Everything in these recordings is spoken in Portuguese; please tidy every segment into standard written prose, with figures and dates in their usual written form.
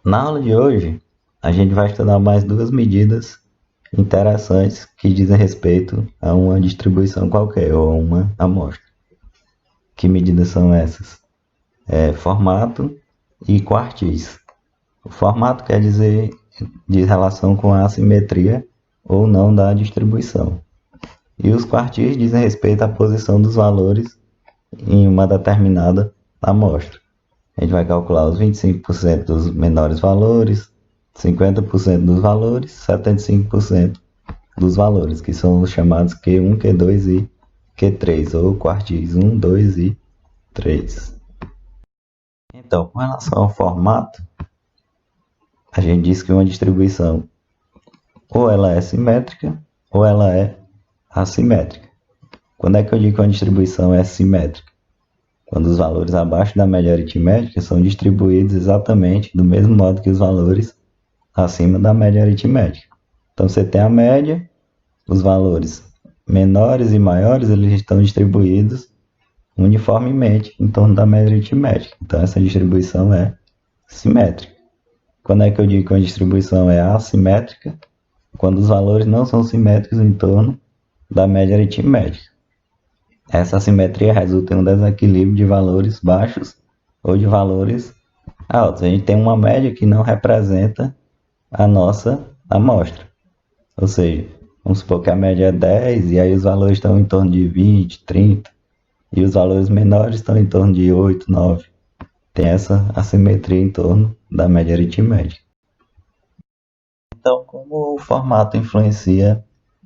Na aula de hoje, a gente vai estudar mais duas medidas interessantes que dizem respeito a uma distribuição qualquer ou a uma amostra. Que medidas são essas? Formato e quartis. O formato quer dizer de relação com a assimetria ou não da distribuição. E os quartis dizem respeito à posição dos valores em uma determinada amostra. A gente vai calcular os 25% dos menores valores, 50% dos valores, 75% dos valores, que são os chamados Q1, Q2 e Q3, ou quartis 1, 2 e 3. Então, com relação ao formato, a gente diz que uma distribuição ou ela é simétrica ou ela é assimétrica. Quando é que eu digo que uma distribuição é simétrica? Quando os valores abaixo da média aritmética são distribuídos exatamente do mesmo modo que os valores acima da média aritmética. Então você tem a média, os valores menores e maiores eles estão distribuídos uniformemente em torno da média aritmética. Então essa distribuição é simétrica. Quando é que eu digo que uma distribuição é assimétrica? Quando os valores não são simétricos em torno da média aritmética. Essa assimetria resulta em um desequilíbrio de valores baixos ou de valores altos. A gente tem uma média que não representa a nossa amostra. Ou seja, vamos supor que a média é 10 e aí os valores estão em torno de 20, 30 e os valores menores estão em torno de 8, 9. Tem essa assimetria em torno da média aritmética. Então, como o formato influencia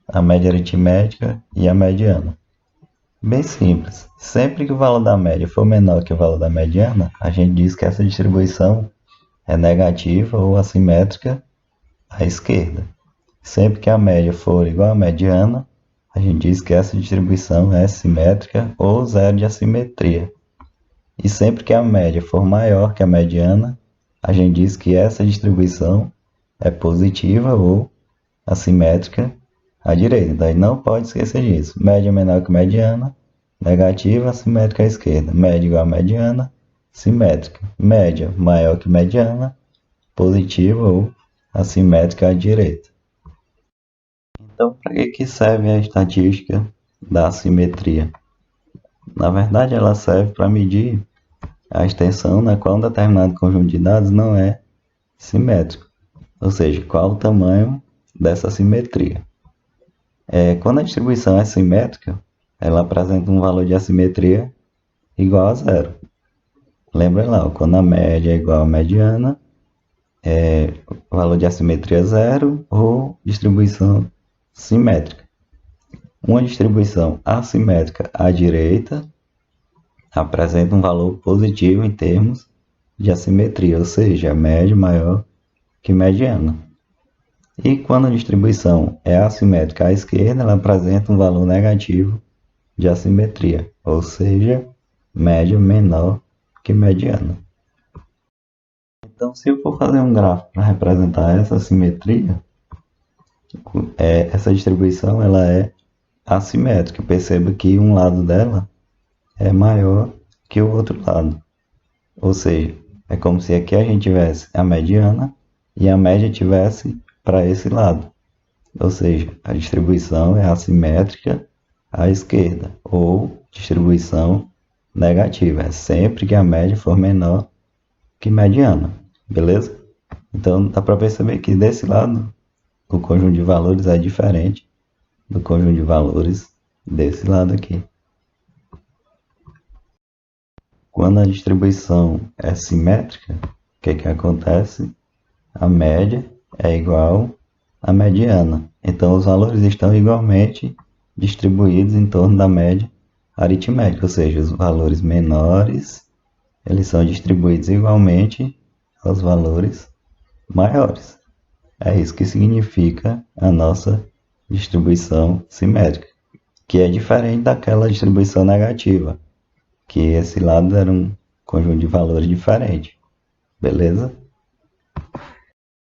a média aritmética e a mediana? Bem simples. Sempre que o valor da média for menor que o valor da mediana, a gente diz que essa distribuição é negativa ou assimétrica à esquerda. Sempre que a média for igual à mediana, a gente diz que essa distribuição é simétrica ou zero de assimetria. E sempre que a média for maior que a mediana, a gente diz que essa distribuição é positiva ou assimétrica à direita. Daí não pode esquecer disso. Média menor que mediana, negativa, assimétrica à esquerda. Média igual a mediana, simétrica. Média maior que mediana, positiva ou assimétrica à direita. Então, para que serve a estatística da assimetria? Na verdade, ela serve para medir a extensão na qual um determinado conjunto de dados não é simétrico. Ou seja, qual o tamanho dessa simetria. Quando a distribuição é simétrica, ela apresenta um valor de assimetria igual a zero. Lembra lá, quando a média é igual à mediana, o valor de assimetria é zero ou distribuição simétrica. Uma distribuição assimétrica à direita apresenta um valor positivo em termos de assimetria, ou seja, a média maior que mediana. E quando a distribuição é assimétrica à esquerda, ela apresenta um valor negativo de assimetria, ou seja, média menor que mediana. Então, se eu for fazer um gráfico para representar essa assimetria, essa distribuição ela é assimétrica. Perceba que um lado dela é maior que o outro lado. Ou seja, é como se aqui a gente tivesse a mediana e a média tivesse para esse lado. Ou seja, a distribuição é assimétrica à esquerda ou distribuição negativa. É sempre que a média for menor que mediana. Beleza? Então dá para perceber que desse lado o conjunto de valores é diferente do conjunto de valores desse lado aqui. Quando a distribuição é simétrica, o que acontece? A média é igual à mediana. Então os valores estão igualmente distribuídos em torno da média aritmética, ou seja, os valores menores eles são distribuídos igualmente aos valores maiores. É isso que significa a nossa distribuição simétrica, que é diferente daquela distribuição negativa, que esse lado era um conjunto de valores diferente. Beleza?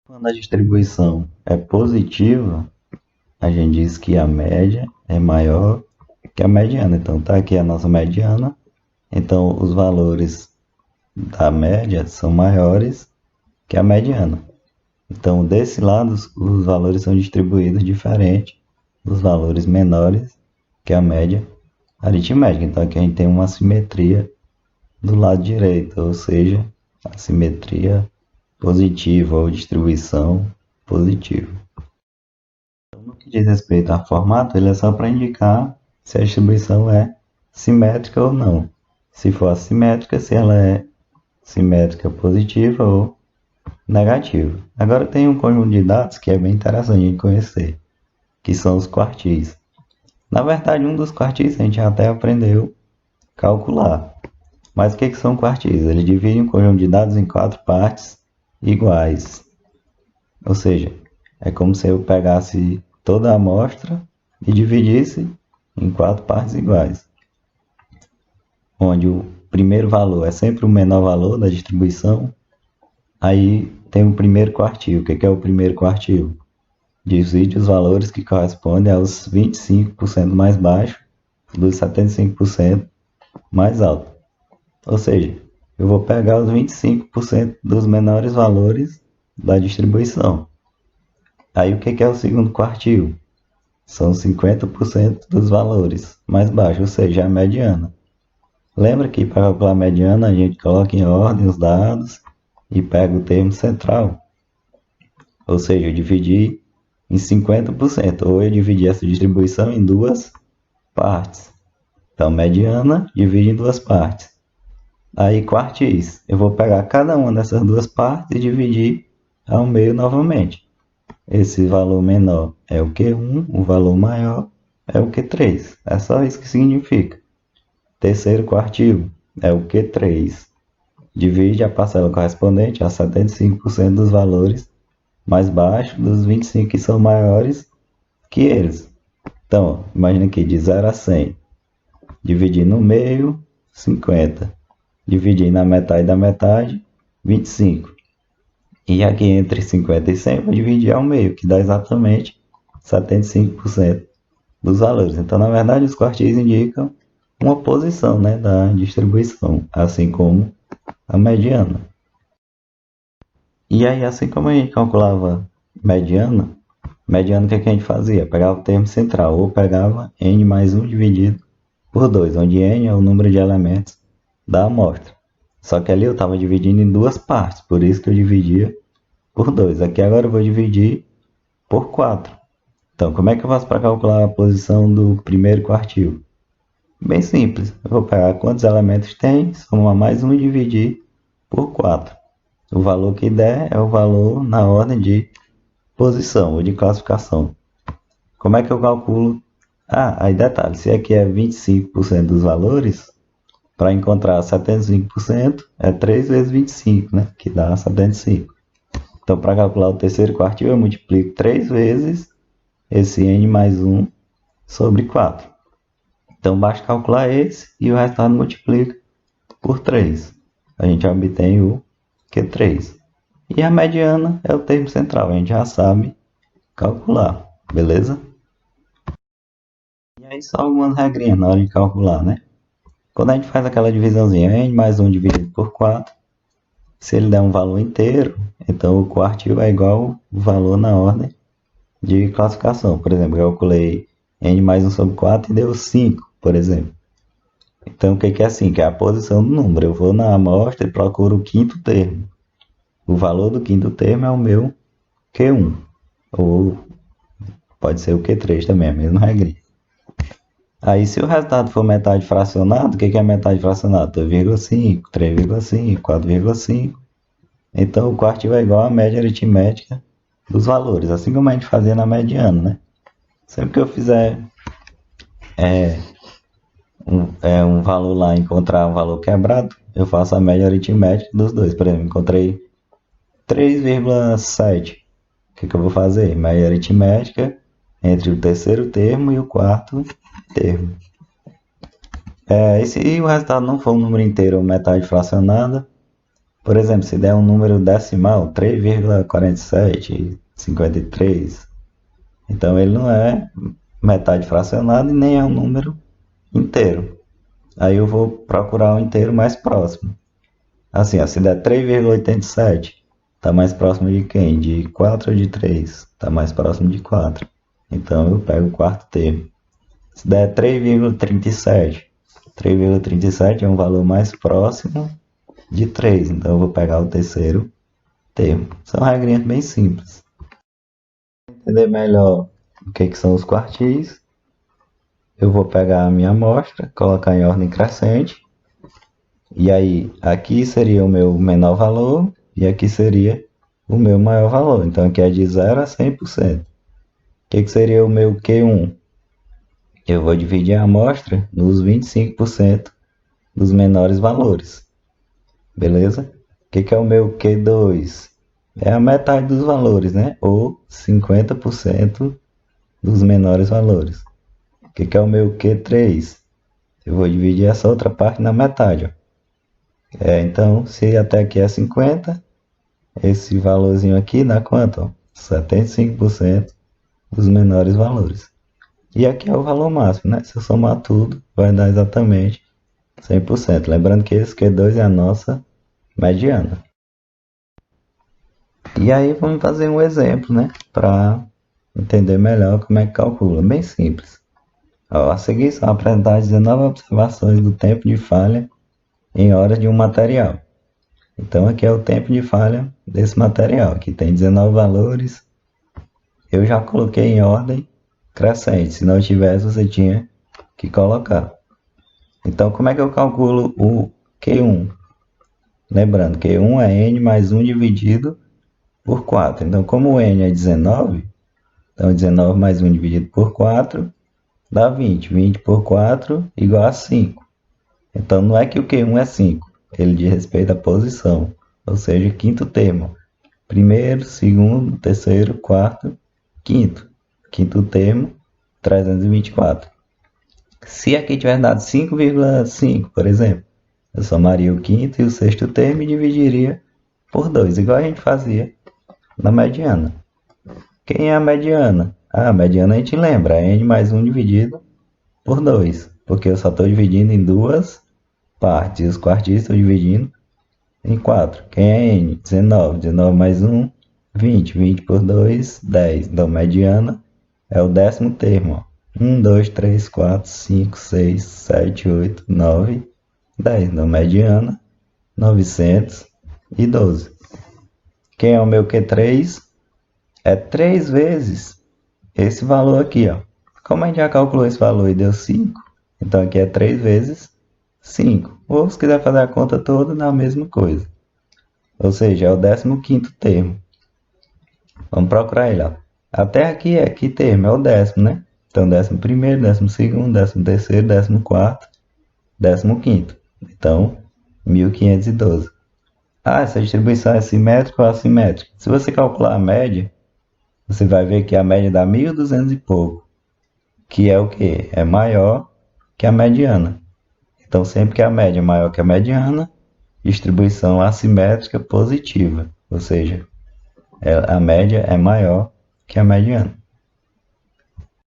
Quando a distribuição é positiva, a gente diz que a média é maior que a mediana. Então tá aqui a nossa mediana. Então os valores da média são maiores que é a mediana. Então, desse lado, os valores são distribuídos diferente dos valores menores, que é a média aritmética. Então, aqui a gente tem uma simetria do lado direito, ou seja, a simetria positiva ou distribuição positiva. Então, no que diz respeito a formato, ele é só para indicar se a distribuição é simétrica ou não. Se for assimétrica, se ela é simétrica positiva ou negativa. Agora tem um conjunto de dados que é bem interessante de conhecer, que são os quartis. Na verdade, um dos quartis a gente até aprendeu a calcular. Mas o que são quartis? Eles dividem um conjunto de dados em 4 partes iguais. Ou seja, é como se eu pegasse toda a amostra e dividisse em 4 partes iguais, onde o primeiro valor é sempre o menor valor da distribuição. Aí tem o primeiro quartil. O que é o primeiro quartil? Divide os valores que correspondem aos 25% mais baixos dos 75% mais alto. Ou seja, eu vou pegar os 25% dos menores valores da distribuição. Aí o que é o segundo quartil? São 50% dos valores mais baixos, ou seja, a mediana. Lembra que para calcular a mediana a gente coloca em ordem os dados e pega o termo central. Ou seja, eu dividi em 50%, ou eu dividi essa distribuição em duas partes. Então, mediana divide em duas partes. Aí, quartis, eu vou pegar cada uma dessas duas partes e dividir ao meio novamente. Esse valor menor é o Q1, o valor maior é o Q3. É só isso que significa. Terceiro quartil é o Q3. Divide a parcela correspondente a 75% dos valores mais baixos dos 25 que são maiores que eles. Então, imagina aqui, de 0 a 100. Dividir no meio, 50. Dividir na metade da metade, 25. E aqui entre 50 e 100, vou dividir ao meio, que dá exatamente 75% dos valores. Então, na verdade, os quartis indicam uma posição, né, da distribuição, assim como a mediana. E aí, assim como a gente calculava mediana, o que a gente fazia? Pegava o termo central, ou pegava n mais 1 dividido por 2, onde n é o número de elementos da amostra. Só que ali eu estava dividindo em duas partes, por isso que eu dividia por 2. Aqui agora eu vou dividir por 4. Então, como é que eu faço para calcular a posição do primeiro quartil? Bem simples, eu vou pegar quantos elementos tem, somar mais 1 e dividir por 4. O valor que der é o valor na ordem de posição ou de classificação. Como é que eu calculo? Aí detalhe, se aqui é 25% dos valores, para encontrar 75% é 3 vezes 25, né? Que dá 75. Então, para calcular o terceiro quartil, eu multiplico 3 vezes esse n mais 1 sobre 4. Então, basta calcular esse e o resultado multiplica por 3. A gente obtém o Q3. E a mediana é o termo central, a gente já sabe calcular, beleza? E aí só algumas regrinhas na hora de calcular, né? Quando a gente faz aquela divisãozinha, n mais 1 dividido por 4, se ele der um valor inteiro, então o quartil é igual o valor na ordem de classificação. Por exemplo, eu calculei n mais 1 sobre 4 e deu 5, por exemplo. Então, o que é assim? Que é a posição do número. Eu vou na amostra e procuro o quinto termo. O valor do quinto termo é o meu Q1. Ou pode ser o Q3 também, a mesma regra. Aí, se o resultado for metade fracionado, o que é metade fracionado? 2,5, 3,5, 4,5. Então, o quartil é igual à média aritmética dos valores, assim como a gente fazia na mediana, né? Sempre que eu fizer um valor lá, encontrar um valor quebrado, eu faço a média aritmética dos dois. Por exemplo, encontrei 3,7. O que eu vou fazer? Média aritmética entre o terceiro termo e o quarto termo. E se o resultado não for um número inteiro ou metade fracionada, por exemplo, se der um número decimal, 3,4753, então ele não é metade fracionada e nem é um número inteiro. Aí eu vou procurar um inteiro mais próximo. Assim, se der 3,87, está mais próximo de quem? De 4 ou de 3? Está mais próximo de 4. Então eu pego o quarto termo. Se der 3,37, 3,37 é um valor mais próximo de 3. Então eu vou pegar o terceiro termo. São regrinhas bem simples. Para entender melhor o que são os quartis, eu vou pegar a minha amostra, colocar em ordem crescente. E aí, aqui seria o meu menor valor e aqui seria o meu maior valor. Então, aqui é de 0 a 100%. O que seria o meu Q1? Eu vou dividir a amostra nos 25% dos menores valores. Beleza? O que é o meu Q2? É a metade dos valores, né? Ou 50% dos menores valores. O que é o meu Q3? Eu vou dividir essa outra parte na metade, ó. Então, se até aqui é 50, esse valorzinho aqui dá quanto? Ó? 75% dos menores valores. E aqui é o valor máximo, né? Se eu somar tudo, vai dar exatamente 100%. Lembrando que esse Q2 é a nossa mediana. E aí vamos fazer um exemplo, né? Para entender melhor como é que calcula. Bem simples. Ó, a seguir são apresentadas 19 observações do tempo de falha em horas de um material. Então aqui é o tempo de falha desse material. Aqui tem 19 valores. Eu já coloquei em ordem crescente. Se não tivesse, você tinha que colocar. Então como é que eu calculo o Q1? Lembrando, Q1 é N mais 1 dividido por 4. Então como o N é 19, então 19 mais 1 dividido por 4 dá 20. 20 por 4 igual a 5. Então não é que o Q1 é 5. Ele diz respeito à posição, ou seja, quinto termo. Primeiro, segundo, terceiro, quarto, quinto. Quinto termo, 324. Se aqui tiver dado 5,5, por exemplo, eu somaria o quinto e o sexto termo e dividiria por 2, igual a gente fazia na mediana. Quem é a mediana? A mediana a gente lembra, é N mais 1 dividido por 2, porque eu só estou dividindo em duas partes, e os quartis estou dividindo em 4. Quem é N? 19. 19 mais 1, 20. 20 por 2, 10. Então, mediana é o décimo termo. 1, 2, 3, 4, 5, 6, 7, 8, 9, 10. Então, mediana, 912. Quem é o meu Q3? É 3 vezes esse valor aqui, ó. Como a gente já calculou esse valor e deu 5, então aqui é 3 vezes 5. Ou se quiser fazer a conta toda, dá a mesma coisa. Ou seja, é o 15º termo. Vamos procurar ele, ó. Até aqui é que termo? É o décimo, né? Então, 11º, 12º, 13º, 14º, 15º. Então, 1512. Ah, essa distribuição é simétrica ou assimétrica? Se você calcular a média, você vai ver que a média dá 1.200 e pouco. Que é o quê? É maior que a mediana. Então, sempre que a média é maior que a mediana, distribuição assimétrica positiva. Ou seja, a média é maior que a mediana.